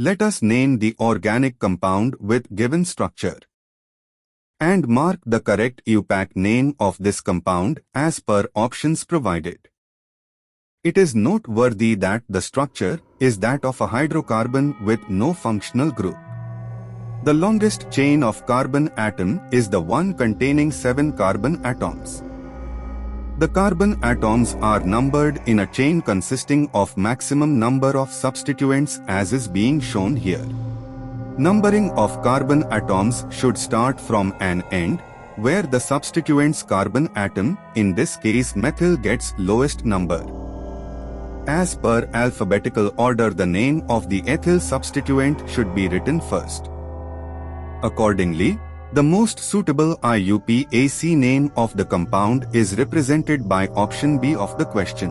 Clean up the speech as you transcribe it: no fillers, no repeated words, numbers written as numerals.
Let us name the organic compound with given structure and mark the correct IUPAC name of this compound as per options provided. It is noteworthy that the structure is that of a hydrocarbon with no functional group. The longest chain of carbon atom is the one containing 7 carbon atoms. The carbon atoms are numbered in a chain consisting of maximum number of substituents as is being shown here. Numbering of carbon atoms should start from an end, where the substituent's carbon atom, in this case methyl, gets lowest number. As per alphabetical order, the name of the ethyl substituent should be written first. Accordingly, the most suitable IUPAC name of the compound is represented by option B of the question.